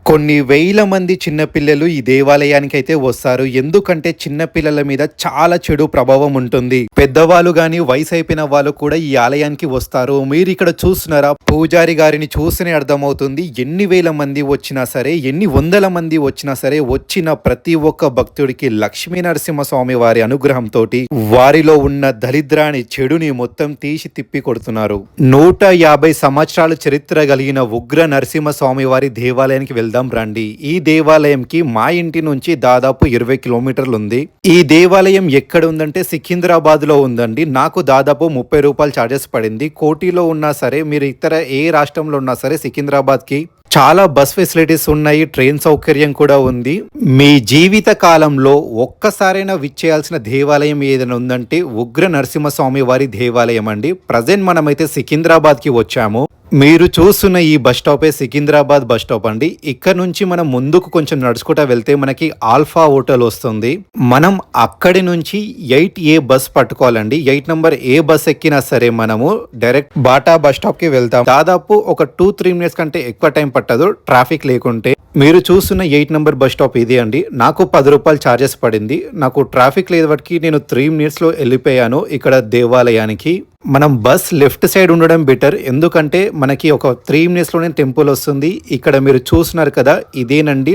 కొన్ని వేల మంది చిన్నపిల్లలు ఈ దేవాలయానికి అయితే వస్తారు. ఎందుకంటే చిన్నపిల్లల మీద చాలా చెడు ప్రభావం ఉంటుంది. పెద్దవాళ్ళు గాని వయసు అయిపోయిన వాళ్ళు కూడా ఈ ఆలయానికి వస్తారు. మీరు ఇక్కడ చూస్తున్నారా, పూజారి గారిని చూస్తేనే అర్థమవుతుంది. ఎన్ని వేల మంది వచ్చినా సరే, ఎన్ని వందల మంది వచ్చినా సరే, వచ్చిన ప్రతి ఒక్క భక్తుడికి లక్ష్మీ నరసింహస్వామి వారి అనుగ్రహంతో వారిలో ఉన్న దరిద్రాన్ని, చెడుని మొత్తం తీసి తిప్పి కొడుతున్నారు. 150 సంవత్సరాల చరిత్ర కలిగిన ఉగ్ర నరసింహస్వామి వారి దేవాలయానికి వెళ్దాం రండి. ఈ దేవాలయంకి మా ఇంటి నుంచి దాదాపు 20 కిలోమీటర్లు ఉంది. ఈ దేవాలయం ఎక్కడ ఉందంటే సికింద్రాబాద్ లో ఉందండి. నాకు దాదాపు 30 రూపాయలు ఛార్జెస్ పడింది. కోటిలో ఉన్నా సరే, మీరు ఇతర ఏ రాష్ట్రంలో ఉన్నా సరే, సికింద్రాబాద్ కి చాలా బస్ ఫెసిలిటీస్ ఉన్నాయి, ట్రైన్ సౌకర్యం కూడా ఉంది. మీ జీవిత కాలంలో ఒక్కసారైనా విచ్చేయాల్సిన దేవాలయం ఏదైనా ఉందంటే ఉగ్ర నరసింహస్వామి వారి దేవాలయం అండి. ప్రజెంట్ మనమైతే సికింద్రాబాద్ కి వచ్చాము. మీరు చూస్తున్న ఈ బస్ స్టాపే సికింద్రాబాద్ బస్ స్టాప్ అండి. ఇక్కడ నుంచి మనం ముందుకు కొంచెం నడుచుకుంటా వెళ్తే మనకి ఆల్ఫా హోటల్ వస్తుంది. మనం అక్కడి నుంచి 8A బస్ పట్టుకోవాలండి. 8 నంబర్ ఏ బస్ ఎక్కినా సరే మనము డైరెక్ట్ బాటా బస్ స్టాప్ కి వెళ్తాం. దాదాపు ఒక 2-3 మినిట్స్ కంటే ఎక్కువ టైం పట్టదు ట్రాఫిక్ లేకుంటే. మీరు చూస్తున్న 8 నంబర్ బస్ స్టాప్ ఇది అండి. నాకు 10 రూపాయలు ఛార్జెస్ పడింది. నాకు ట్రాఫిక్ లేదు బట్టి నేను 3 మినిట్స్ లో వెళ్ళిపోయాను ఇక్కడ దేవాలయానికి. మనం బస్ లెఫ్ట్ సైడ్ ఉండడం బెటర్, ఎందుకంటే మనకి ఒక 3 మినిట్స్ లోనే టెంపుల్ వస్తుంది. ఇక్కడ మీరు చూస్తున్నారు కదా, ఇదేనండి